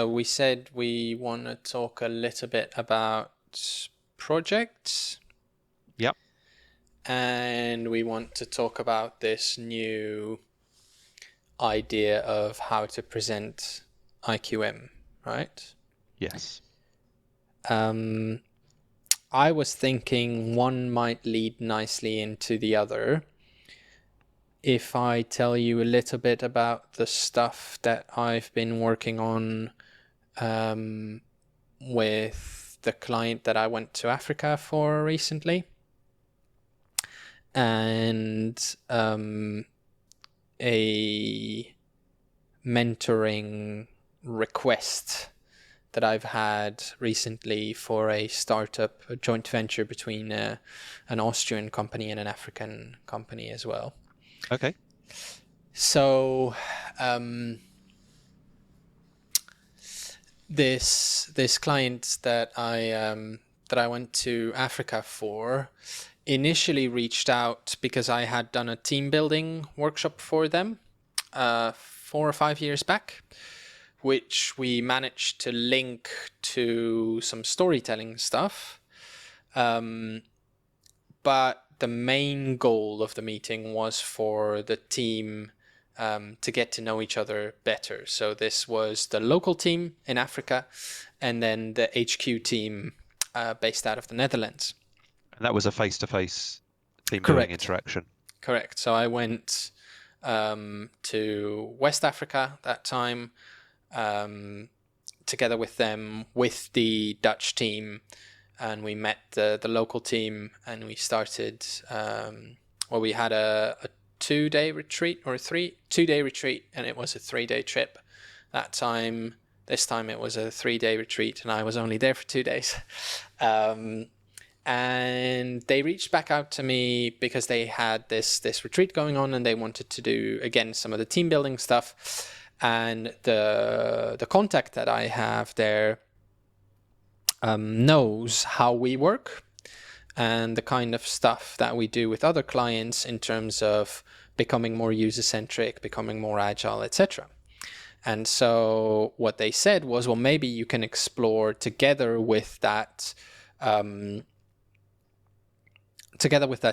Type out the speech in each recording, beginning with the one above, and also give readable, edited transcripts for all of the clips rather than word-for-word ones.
we said we want to talk a little bit about projects. Yep. And we want to talk about this new idea of how to present IQM, right? Yes. I was thinking one might lead nicely into the other. If I tell you a little bit about the stuff that I've been working on with the client that I went to Africa for recently, and a mentoring request that I've had recently for a startup, a joint venture between an Austrian company and an African company as well. Okay. So this client that I went to Africa for initially reached out because I had done a team building workshop for them 4 or 5 years back, which we managed to link to some storytelling stuff. But the main goal of the meeting was for the team to get to know each other better. So this was the local team in Africa and then the HQ team based out of the Netherlands. And that was a face-to-face team building Correct. interaction. Correct. So I went to West Africa that time, together with them, with the Dutch team, and we met the local team, and we started. We had a 2-day retreat or a 2-day retreat, and it was a 3-day trip. That time, this time it was a 3-day retreat, and I was only there for 2 days. And they reached back out to me because they had this retreat going on, and they wanted to do again some of the team building stuff. And the contact that I have there knows how we work and the kind of stuff that we do with other clients in terms of becoming more user-centric, becoming more agile, etc. And so what they said was, well, maybe you can explore together with that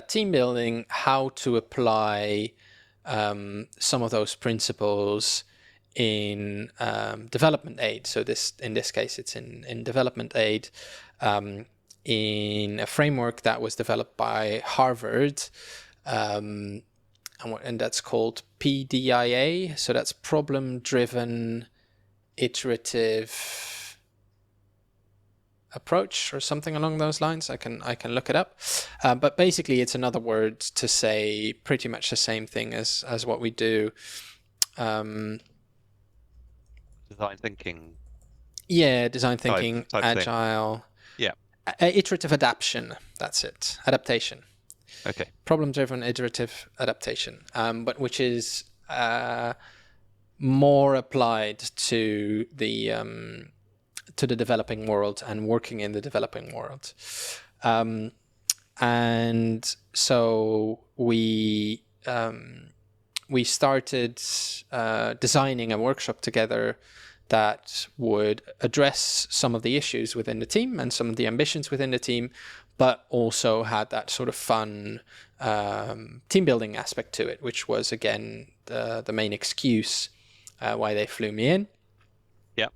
team building, how to apply some of those principles in development aid. So in this case, it's in development aid, in a framework that was developed by Harvard, and that's called PDIA. So that's problem-driven iterative approach or something along those lines. I can look it up, but basically it's another word to say pretty much the same thing as what we do. Design thinking. Yeah, design thinking, type agile. thing. Yeah. Iterative adaptation. That's it. Adaptation. Okay. Problem-driven iterative adaptation, but which is more applied to the developing world and working in the developing world. And so we started designing a workshop together that would address some of the issues within the team and some of the ambitions within the team, but also had that sort of fun team building aspect to it, which was, again, the main excuse why they flew me in. Yeah.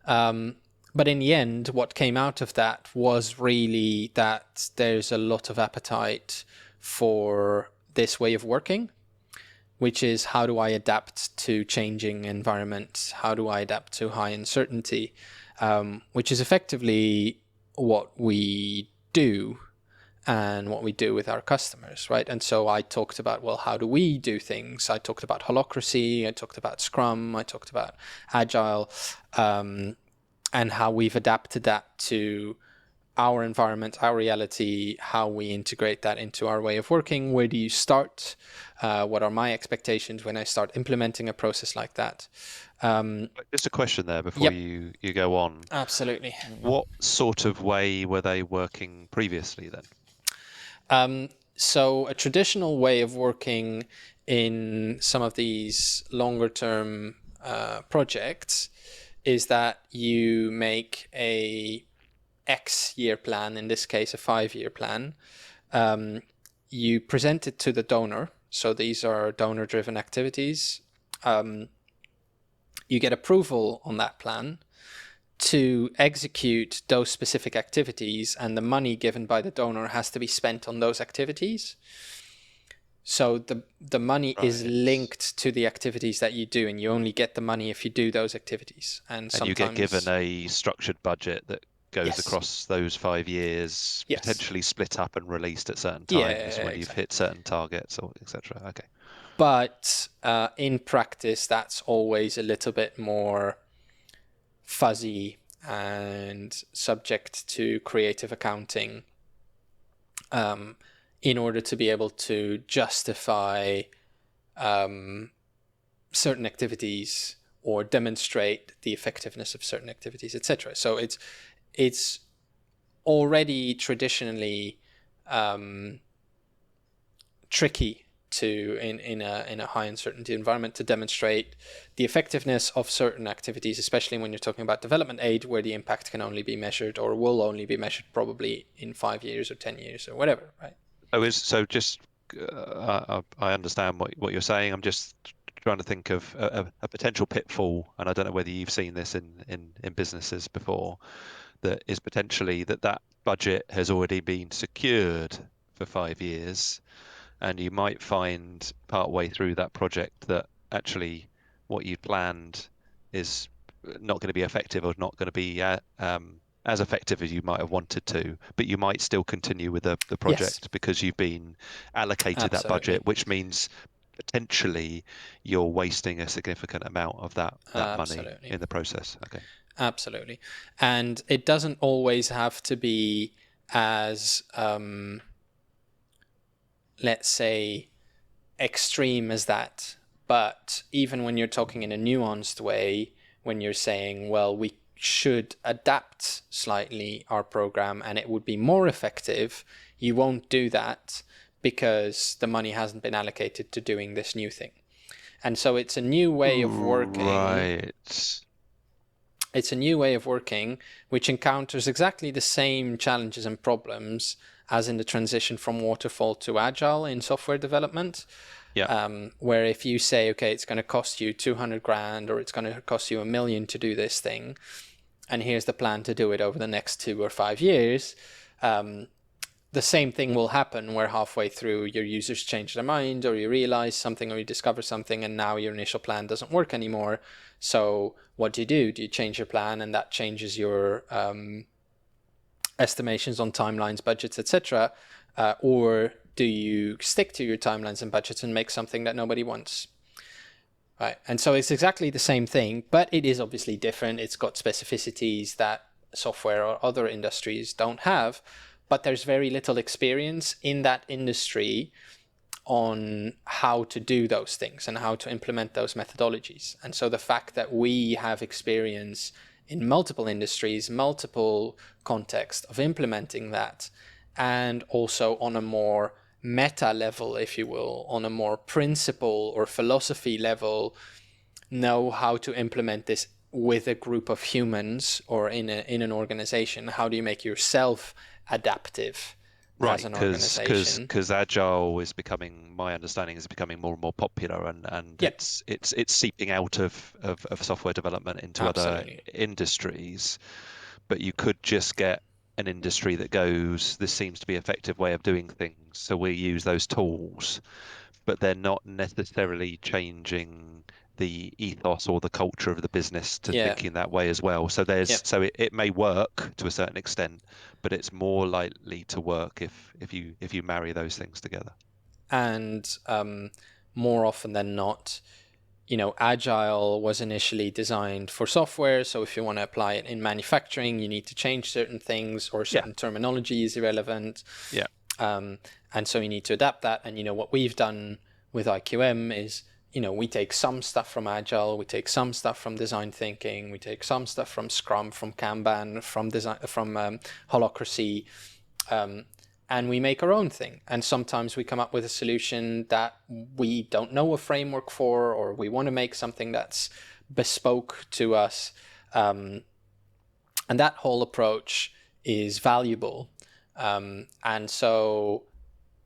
But in the end, what came out of that was really that there's a lot of appetite for this way of working, which is, how do I adapt to changing environment? How do I adapt to high uncertainty? Which is effectively what we do and what we do with our customers, right? And so I talked about, well, how do we do things? I talked about holacracy, I talked about Scrum, I talked about Agile, and how we've adapted that to our environment, our reality, how we integrate that into our way of working. Where do you start? What are my expectations when I start implementing a process like that? Just a question there before you go on. Absolutely. What sort of way were they working previously then? So a traditional way of working in some of these longer term projects is that you make a X year plan, in this case a 5-year plan. You present it to the donor. So these are donor driven activities. You get approval on that plan to execute those specific activities, and the money given by the donor has to be spent on those activities. So the money is linked to the activities that you do, and you only get the money if you do those activities. And sometimes you get given a structured budget that goes Yes. across those 5 years, Yes. potentially split up and released at certain Yeah, times when you've hit certain targets, or etc. Okay. But in practice, that's always a little bit more fuzzy and subject to creative accounting, in order to be able to justify certain activities or demonstrate the effectiveness of certain activities, etc. So it's already traditionally tricky to in a high uncertainty environment to demonstrate the effectiveness of certain activities, especially when you're talking about development aid, where the impact can only be measured, or will only be measured probably in 5 years or 10 years or whatever, right? I understand what you're saying. I'm just trying to think of a potential pitfall, and I don't know whether you've seen this in businesses before, that is potentially that budget has already been secured for 5 years, and you might find partway through that project that actually what you planned is not going to be effective, or not going to be as effective as you might have wanted to, but you might still continue with the project. Yes. Because you've been allocated that Absolutely. budget, which means potentially you're wasting a significant amount of that money Absolutely. in the process. Okay. Absolutely. And it doesn't always have to be as, let's say, extreme as that. But even when you're talking in a nuanced way, when you're saying, well, we should adapt slightly our program and it would be more effective, you won't do that because the money hasn't been allocated to doing this new thing. And so it's a new way of working. Right. It's a new way of working which encounters exactly the same challenges and problems as in the transition from waterfall to agile in software development. Yeah. Where if you say, okay, it's going to cost you 200 grand or it's going to cost you $1 million to do this thing, and here's the plan to do it over the next 2 or 5 years, the same thing will happen where halfway through your users change their mind, or you realize something, or you discover something, and now your initial plan doesn't work anymore. So what do? Do you change your plan, and that changes your estimations on timelines, budgets, etc., or do you stick to your timelines and budgets and make something that nobody wants? Right. And so it's exactly the same thing, but it is obviously different. It's got specificities that software or other industries don't have, but there's very little experience in that industry on how to do those things and how to implement those methodologies. And so the fact that we have experience in multiple industries, multiple contexts of implementing that, and also on a more meta level, if you will, on a more principle or philosophy level, know how to implement this with a group of humans or in an organization. How do you make yourself adaptive as an organization? Because agile is becoming, my understanding is becoming more and more popular, and Yep. it's seeping out of software development into Absolutely. other industries. But you could just get an industry that goes, this seems to be an effective way of doing things, so we use those tools, but they're not necessarily changing the ethos or the culture of the business to thinking that way as well. So it may work to a certain extent, but it's more likely to work if you marry those things together. And more often than not, agile was initially designed for software. So if you want to apply it in manufacturing, you need to change certain things, or certain terminology is irrelevant. Yeah. And so you need to adapt that. And what we've done with IQM is, we take some stuff from agile, we take some stuff from design thinking, we take some stuff from Scrum, from Kanban, from design, from Holacracy, and we make our own thing. And sometimes we come up with a solution that we don't know a framework for, or we want to make something that's bespoke to us. And that whole approach is valuable. And so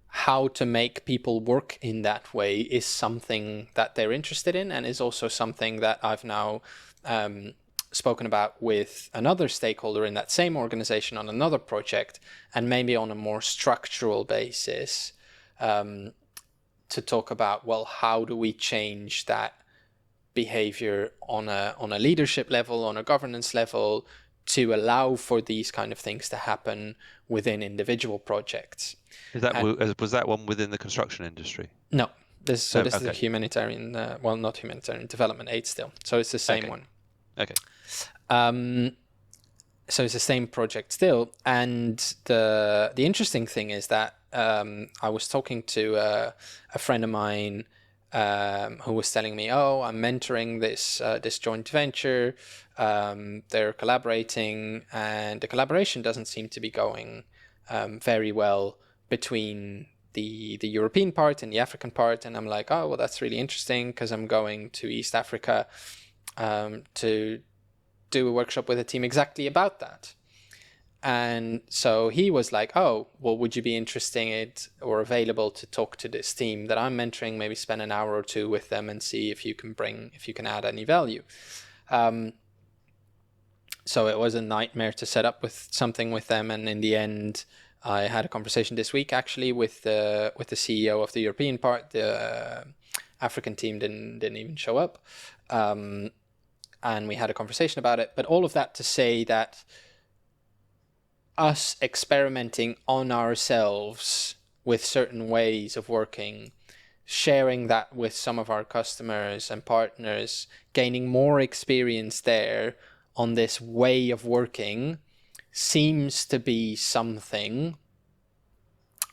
how to make people work in that way is something that they're interested in, and is also something that I've now spoken about with another stakeholder in that same organization on another project, and maybe on a more structural basis, to talk about, well, how do we change that behavior on a leadership level, on a governance level, to allow for these kind of things to happen within individual projects. Was that one within the construction industry? No, this Okay. is a humanitarian, not humanitarian, development aid still. So it's the same one. Okay. So it's the same project still. And the interesting thing is that I was talking to a friend of mine who was telling me, oh, I'm mentoring this joint venture. They're collaborating, and the collaboration doesn't seem to be going very well between the European part and the African part. And I'm like, oh, well, that's really interesting, because I'm going to East Africa to do a workshop with a team exactly about that. And so he was like, oh, well, would you be interested or available to talk to this team that I'm mentoring, maybe spend an hour or two with them and see if you can add any value. So it was a nightmare to set up with something with them. And in the end, I had a conversation this week actually with the CEO of the European part. The African team didn't even show up. And we had a conversation about it. But all of that to say that us experimenting on ourselves with certain ways of working, sharing that with some of our customers and partners, gaining more experience there on this way of working, seems to be something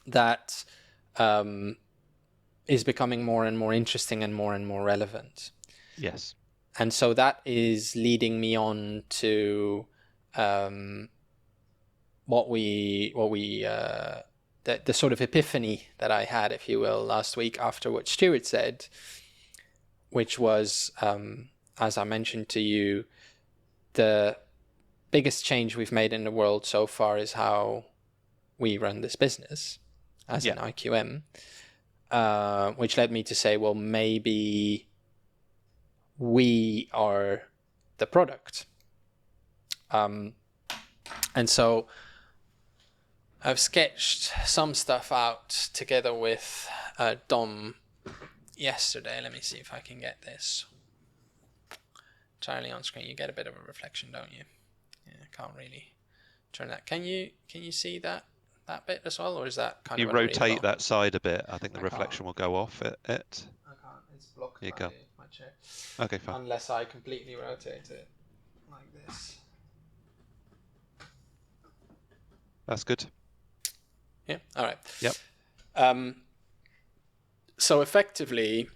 that is becoming more and more interesting and more relevant. Yes. And so that is leading me on to the sort of epiphany that I had, if you will, last week after what Stuart said, which was, as I mentioned to you, the biggest change we've made in the world so far is how we run this business as an IQM, which led me to say, well, maybe we are the product. And so I've sketched some stuff out together with Dom yesterday. Let me see if I can get this entirely on screen. You get a bit of a reflection, don't you? Yeah, I can't really turn that. Can you see that bit as well, or is that kind you of rotate that side a bit? I think the reflection will go off it. I can't. It's blocked by my chair. Okay, fine. Unless I completely rotate it like this. That's good. Yeah. All right. Yep. So effectively,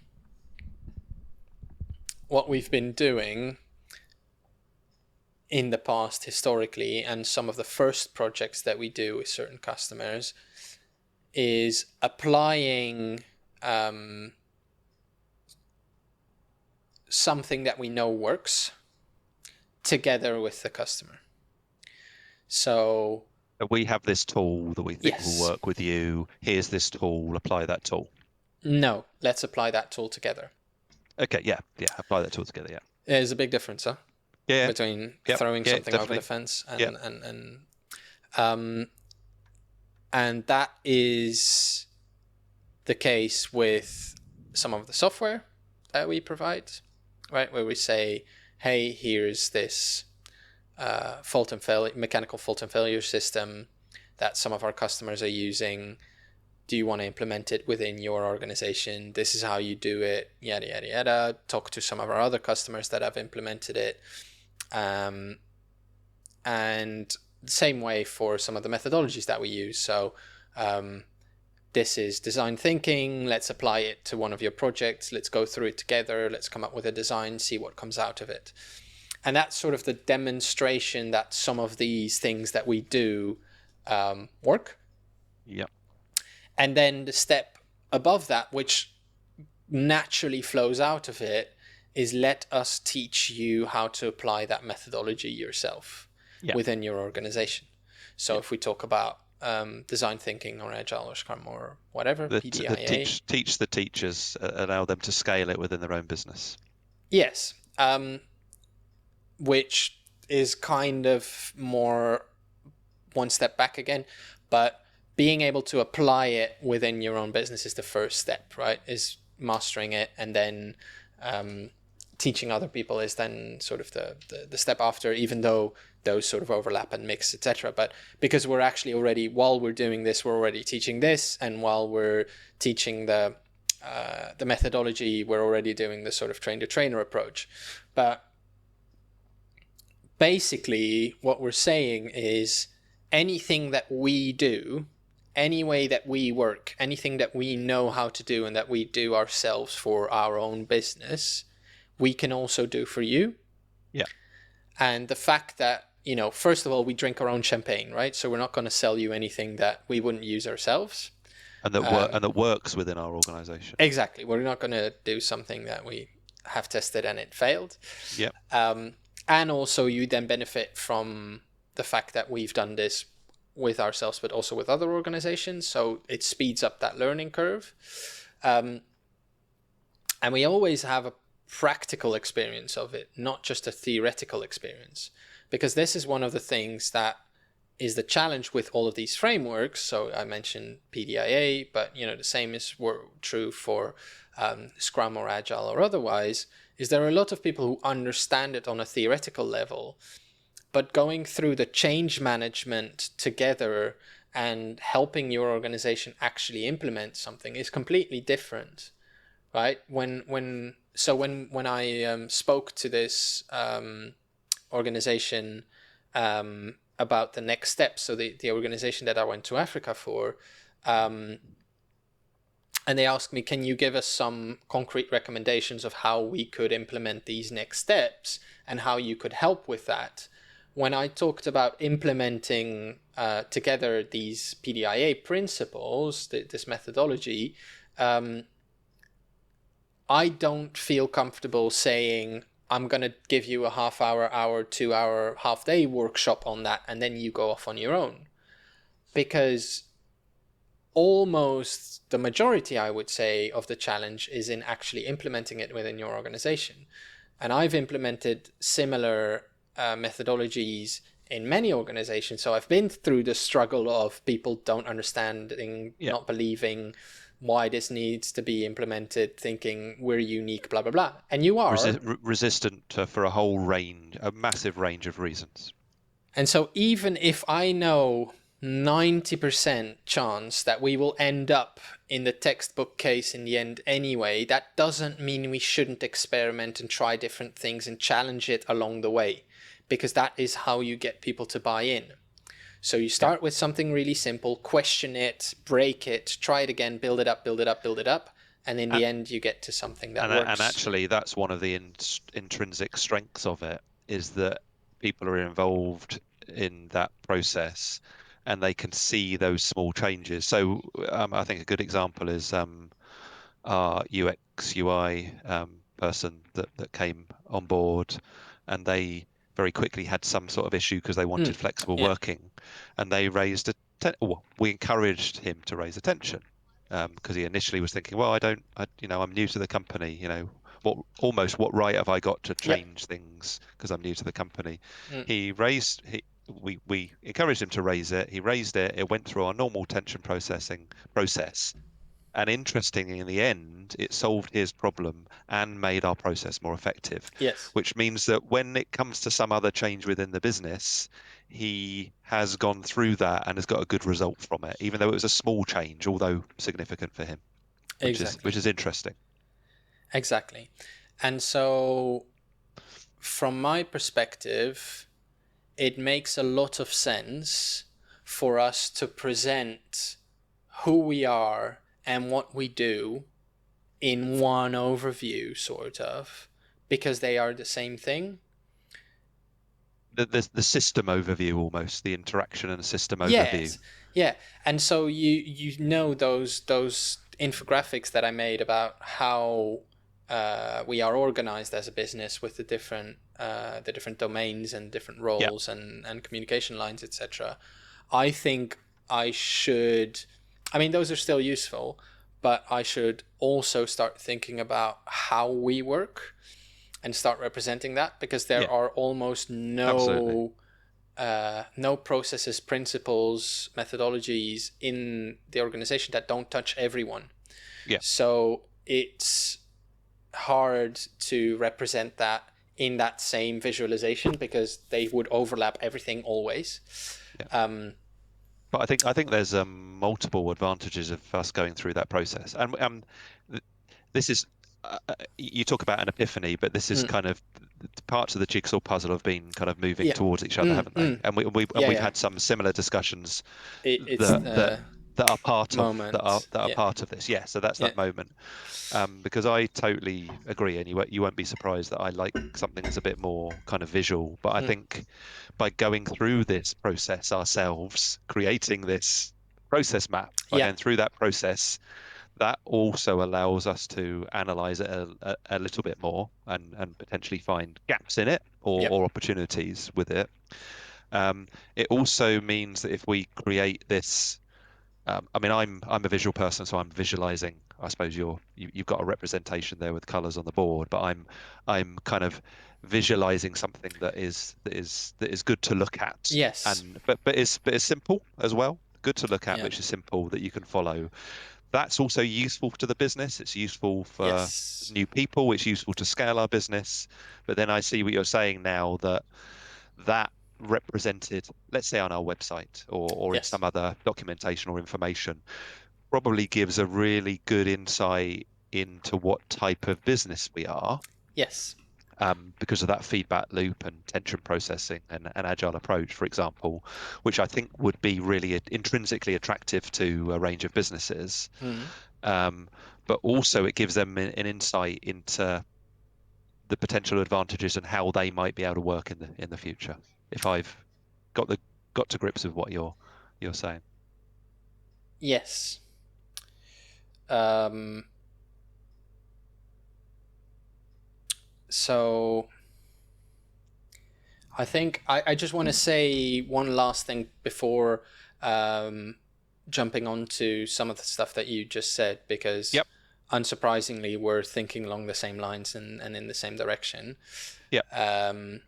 what we've been doing in the past historically, and some of the first projects that we do with certain customers, is applying something that we know works together with the customer. So we have this tool that we think will work with you. Here's this tool, apply that tool. No, let's apply that tool together. Okay, yeah, apply that tool together, yeah. There's a big difference, huh? Yeah. Between throwing something over the fence and that is the case with some of the software that we provide, right? Where we say, hey, here's this mechanical fault and failure system that some of our customers are using. Do you want to implement it within your organization? This is how you do it, yada, yada, yada. Talk to some of our other customers that have implemented it. And the same way for some of the methodologies that we use. So this is design thinking. Let's apply it to one of your projects. Let's go through it together. Let's come up with a design, see what comes out of it. And that's sort of the demonstration that some of these things that we do work. Yeah. And then the step above that, which naturally flows out of it, is let us teach you how to apply that methodology yourself Yeah. within your organization. So Yeah. if we talk about design thinking or agile or scrum or whatever, PDIA. Teach the teachers, allow them to scale it within their own business. Yes. Which is kind of more one step back again, but being able to apply it within your own business is the first step, right? Is mastering it, and then teaching other people is then sort of the step after, even though those sort of overlap and mix, etc. But because we're actually already, while we're doing this, we're already teaching this, and while we're teaching the methodology, we're already doing the sort of train the trainer approach. But basically what we're saying is anything that we do, any way that we work, anything that we know how to do and that we do ourselves for our own business, we can also do for you. Yeah. And the fact that, you know, first of all, we drink our own champagne, right? So we're not going to sell you anything that we wouldn't use ourselves. And that works within our organization. Exactly. We're not going to do something that we have tested and it failed. Yeah. And also you then benefit from the fact that we've done this with ourselves, but also with other organizations. So it speeds up that learning curve. And we always have a practical experience of it, not just a theoretical experience, because this is one of the things that is the challenge with all of these frameworks. So I mentioned PDIA, but you know, the same is true for Scrum or Agile or otherwise, is there are a lot of people who understand it on a theoretical level, but going through the change management together and helping your organization actually implement something is completely different, right? When I spoke to this organization about the next steps, so the organization that I went to Africa for, and they asked me, can you give us some concrete recommendations of how we could implement these next steps and how you could help with that? When I talked about implementing together these PDIA principles, this methodology, I don't feel comfortable saying, I'm going to give you a hour, 2 hour, half day workshop on that, and then you go off on your own. Because almost the majority, I would say, of the challenge is in actually implementing it within your organization. And I've implemented similar methodologies in many organizations. So I've been through the struggle of people don't understanding, not believing why this needs to be implemented, thinking we're unique, blah, blah, blah. And you are. Resistant for a massive range of reasons. And so even if I know 90% chance that we will end up in the textbook case in the end anyway, that doesn't mean we shouldn't experiment and try different things and challenge it along the way, because that is how you get people to buy in. So you start with something really simple, question it, break it, try it again, build it up, and in the end you get to something that works. And actually that's one of the intrinsic strengths of it, is that people are involved in that process and they can see those small changes. So I think a good example is our UX UI person that came on board, and they very quickly had some sort of issue because they wanted flexible working, and they raised we encouraged him to raise attention because he initially was thinking, well, I'm new to the company, what right have I got to change things because I'm new to the company. We encouraged him to raise it. He raised it. It went through our normal tension process. And interestingly, in the end, it solved his problem and made our process more effective. Yes. Which means that when it comes to some other change within the business, he has gone through that and has got a good result from it, even though it was a small change, although significant for him, which is interesting. Exactly. And so from my perspective, it makes a lot of sense for us to present who we are and what we do in one overview, sort of, because they are the same thing. The system overview, almost the interaction and system overview. Yeah. And so you know those infographics that I made about how we are organized as a business with the different domains and different Yeah. roles and communication lines, etc. I think I should. I mean, those are still useful, but I should also start thinking about how we work and start representing that, because there Yeah. are almost Absolutely. no processes, principles, methodologies in the organization that don't touch everyone. Yeah. So it's hard to represent that in that same visualization because they would overlap everything always. Yeah. But I think there's multiple advantages of us going through that process, and this is you talk about an epiphany, but this is mm, kind of parts of the jigsaw puzzle have been kind of moving yeah, towards each other, haven't they? And yeah, we've yeah. had some similar discussions It's that the are part of moment. that are Yeah, part of this. Yeah, so that's yeah, that moment. Because I totally agree, and you won't be surprised that I like something that's a bit more kind of visual. But I mm, think by going through this process ourselves, creating this process map, by yeah, going through that process, that also allows us to analyze it a little bit more and potentially find gaps in it yeah, or opportunities with it. It also means that if we create this, I mean, I'm a visual person, so I'm visualizing. I suppose you've got a representation there with colors on the board, but I'm kind of visualizing something that is good to look at, yes, and but is simple as well. Good to look at, yeah, which is simple that you can follow. That's also useful to the business. It's useful for yes, new people. It's useful to scale our business. But then I see what you're saying now, that represented, let's say on our website or in yes, some other documentation or information, probably gives a really good insight into what type of business we are, yes, because of that feedback loop and tension processing and an agile approach, for example, which I think would be really intrinsically attractive to a range of businesses. mm, Um, but also it gives them an insight into the potential advantages and how they might be able to work in the future. If I've got the got to grips with what you're saying. yes. Um, so I think I just want to say one last thing before um, jumping on to some of the stuff that you just said, because Yep. unsurprisingly, we're thinking along the same lines and in the same direction. Yep. Um,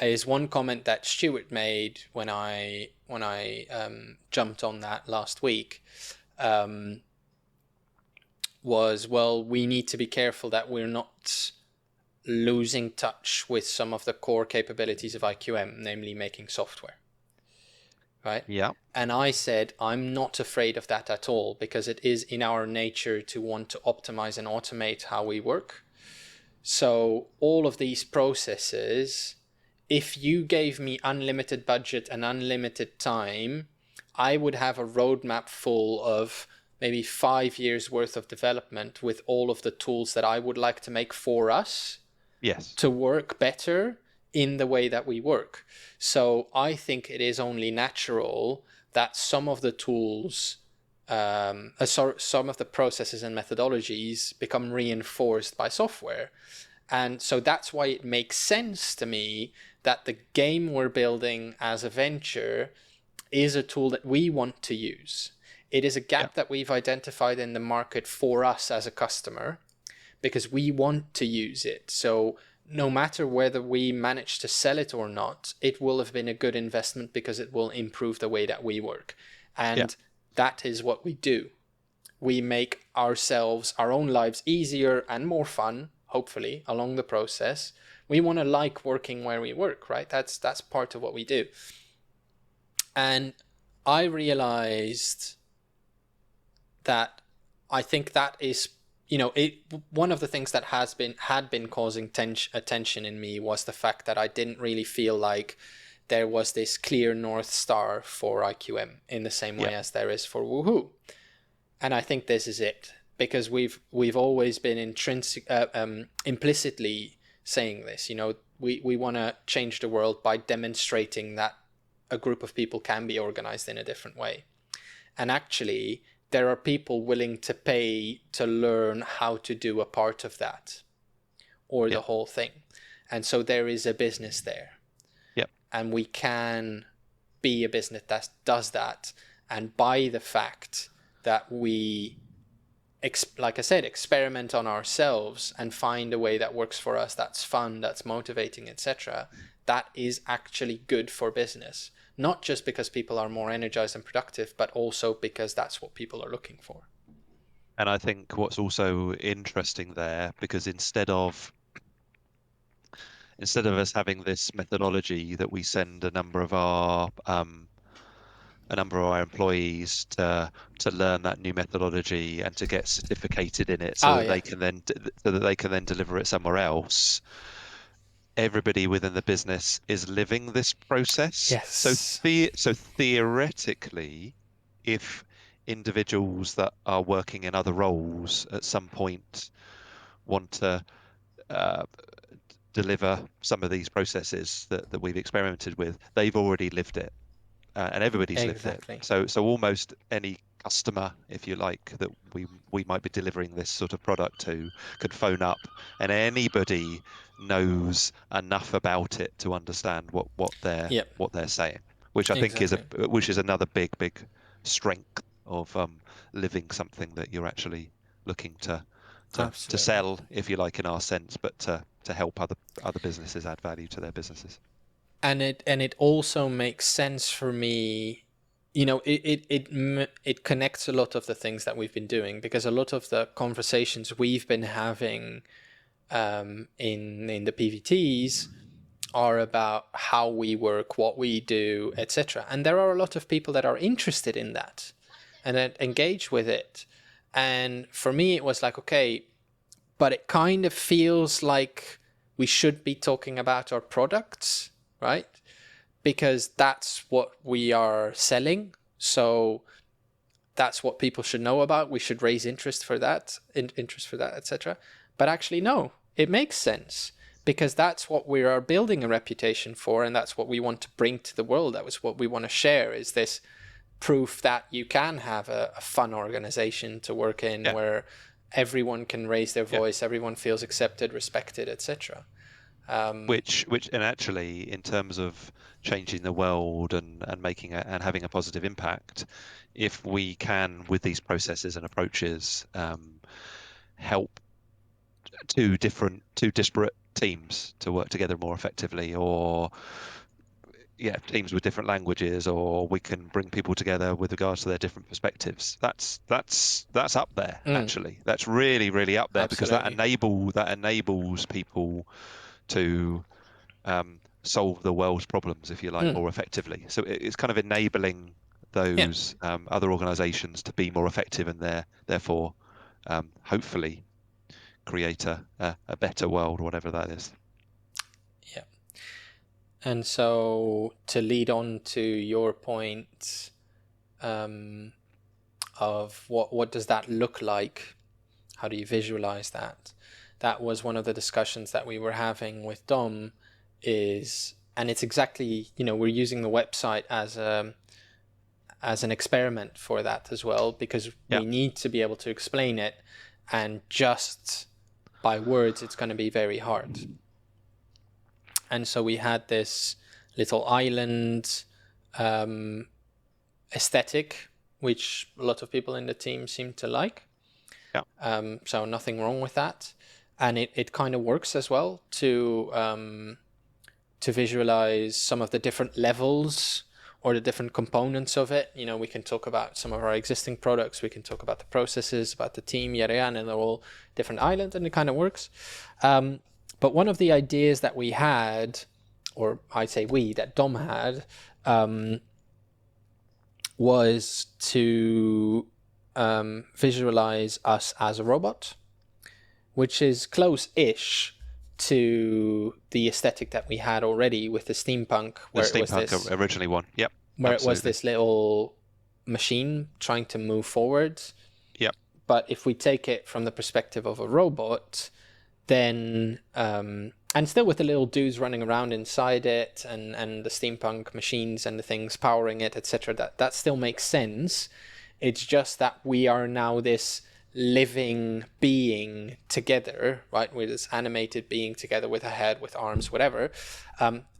is one comment that Stuart made when I jumped on that last week, um, was, well, we need to be careful that we're not losing touch with some of the core capabilities of IQM, namely making software, right? Yeah. And I said, I'm not afraid of that at all, because it is in our nature to want to optimize and automate how we work. So all of these processes, if you gave me unlimited budget and unlimited time, I would have a roadmap full of maybe 5 years worth of development with all of the tools that I would like to make for us Yes. to work better in the way that we work. So I think it is only natural that some of the tools, some of the processes and methodologies become reinforced by software. And so that's why it makes sense to me that the game we're building as a venture is a tool that we want to use. It is a Yeah. gap that we've identified in the market for us as a customer, because we want to use it. So no matter whether we manage to sell it or not, it will have been a good investment because it will improve the way that we work. Yeah. And that is what we do. We make ourselves, our own lives easier and more fun, hopefully, along the process. We want to like working where we work, right? That's part of what we do. And I realized that I think that is, one of the things that had been causing attention in me was the fact that I didn't really feel like there was this clear North Star for IQM in the same way Yeah. as there is for Woohoo. And I think this is it, because we've always been implicitly saying this. We want to change the world by demonstrating that a group of people can be organized in a different way. And actually, there are people willing to pay to learn how to do a part of that or the whole thing. And so there is a business there. Yep. And we can be a business that does that. And by the fact that we, like I said, experiment on ourselves and find a way that works for us, that's fun, that's motivating, etc., that is actually good for business. Not just because people are more energized and productive, but also because that's what people are looking for. And I think what's also interesting there, because instead of us having this methodology that we send a number of our employees to learn that new methodology and to get certificated in it, so that they can then deliver it somewhere else. Everybody within the business is living this process. Yes. So theoretically, if individuals that are working in other roles at some point want to deliver some of these processes that we've experimented with, they've already lived it, and everybody's Exactly. lived it. So almost any customer, if you like, that we might be delivering this sort of product to, could phone up, and anybody knows enough about it to understand what they're saying, which I think is another big strength of living something that you're actually looking to sell, if you like, in our sense, but to help other businesses add value to their businesses. And it also makes sense for me. It connects a lot of the things that we've been doing, because a lot of the conversations we've been having in the PVTs are about how we work, what we do, etc. And there are a lot of people that are interested in that and that engage with it. And for me, it was like, okay, but it kind of feels like we should be talking about our products, right? Because that's what we are selling. So that's what people should know about. We should raise interest for that, etc. But actually, no, it makes sense, because that's what we are building a reputation for, and that's what we want to bring to the world. That was what we want to share, is this proof that you can have a fun organization to work in, where everyone can raise their voice, everyone feels accepted, respected, etc. Which and actually, in terms of changing the world and making and having a positive impact, if we can, with these processes and approaches, help two disparate teams to work together more effectively, or teams with different languages, or we can bring people together with regards to their different perspectives. That's up there. Actually, that's really up there. Absolutely. Because that enables people to solve the world's problems, if you like, more effectively. So it's kind of enabling those other organizations to be more effective, and therefore hopefully create a better world, whatever that is. Yeah. And so, to lead on to your point of what does that look like, how do you visualize that? That was one of the discussions that we were having with Dom, and it's exactly, we're using the website as an experiment for that as well, because we need to be able to explain it, and just by words it's going to be very hard. And so we had this little island aesthetic, which a lot of people in the team seem to like. So nothing wrong with that. And it kind of works as well to visualize some of the different levels or the different components of it. We can talk about some of our existing products, we can talk about the processes, about the team, and they're all different islands, and it kind of works. But one of the ideas that we had, or I'd say that Dom had, was to visualize us as a robot, which is close-ish to the aesthetic that we had already with the steampunk. Where the steampunk originally one, yep. Where absolutely. It was this little machine trying to move forward. Yep. But if we take it from the perspective of a robot, then and still with the little dudes running around inside it, and the steampunk machines and the things powering it, etc., that still makes sense. It's just that we are now this living being together, right? With this animated being together with a head, with arms, whatever.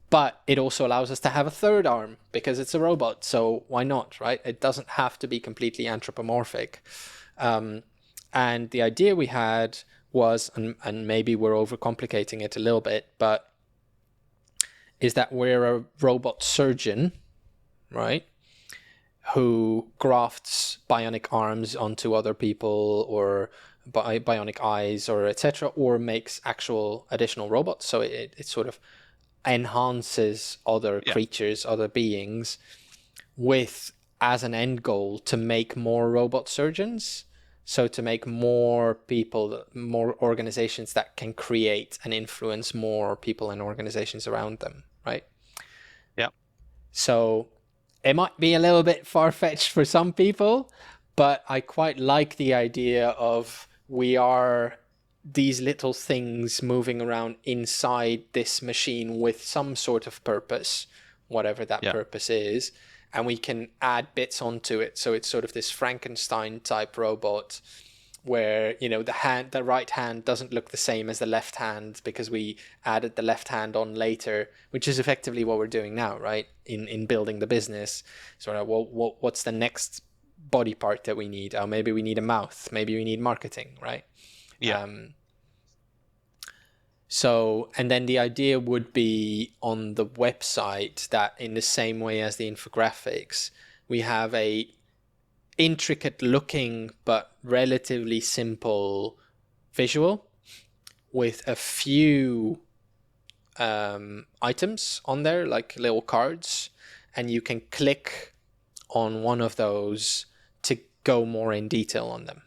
But it also allows us to have a third arm because it's a robot. So why not, right? It doesn't have to be completely anthropomorphic. And the idea we had was, and maybe we're overcomplicating it a little bit, but is that we're a robot surgeon, right? Who grafts bionic arms onto other people, or bionic eyes, or etc., or makes actual additional robots. So it sort of enhances other creatures, other beings, with as an end goal to make more robot surgeons. So to make more people, more organizations that can create and influence more people and organizations around them, right? Yeah. So it might be a little bit far-fetched for some people, but I quite like the idea of we are these little things moving around inside this machine with some sort of purpose, whatever that purpose is, and we can add bits onto it. So it's sort of this Frankenstein type robot where, you know, the right hand doesn't look the same as the left hand because we added the left hand on later, which is effectively what we're doing now, right? In building the business. So what's the next body part that we need? Oh, maybe we need a mouth. Maybe we need marketing, right? Yeah. So, and then the idea would be on the website that in the same way as the infographics, we have a intricate looking but relatively simple visual with a few items on there, like little cards, and you can click on one of those to go more in detail on them.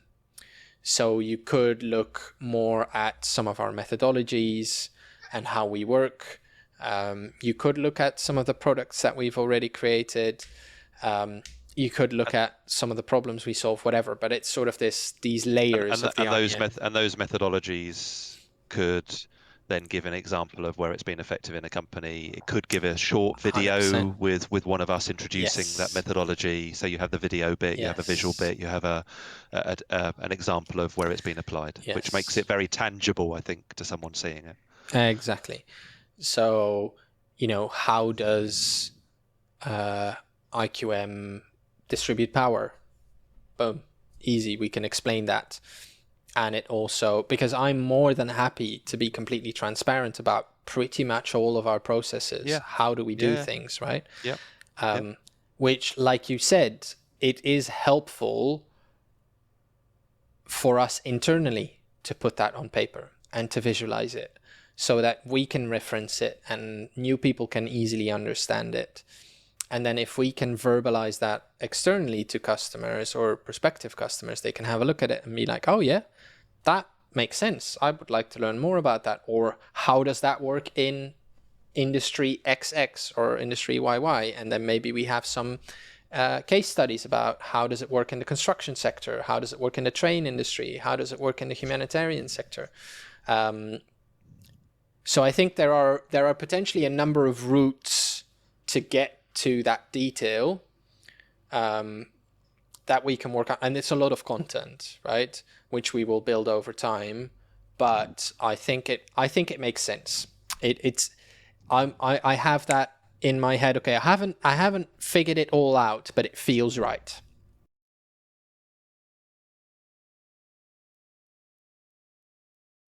So you could look more at some of our methodologies and how we work. You could look at some of the products that we've already created. You could look at some of the problems we solve, whatever. But it's sort of these layers of the onion. And those methodologies could then give an example of where it's been effective in a company. It could give a short video 100%. with one of us introducing that methodology. So you have the video bit, you have a visual bit, you have an example of where it's been applied, which makes it very tangible, I think, to someone seeing it. Exactly. So, you know, how does IQM distribute power? Boom. Easy. We can explain that. And it also, because I'm more than happy to be completely transparent about pretty much all of our processes. Yeah. How do we do things, right? Yeah. Which, like you said, it is helpful for us internally to put that on paper and to visualize it so that we can reference it and new people can easily understand it. And then if we can verbalize that externally to customers or prospective customers, they can have a look at it and be like, oh yeah, that makes sense. I would like to learn more about that. Or how does that work in industry XX or industry YY? And then maybe we have some case studies about how does it work in the construction sector? How does it work in the train industry? How does it work in the humanitarian sector? So I think there are potentially a number of routes to get to that detail that we can work on, and it's a lot of content, right, which we will build over time. But I think it makes sense. I have that in my head. Okay, I haven't figured it all out, but it feels right.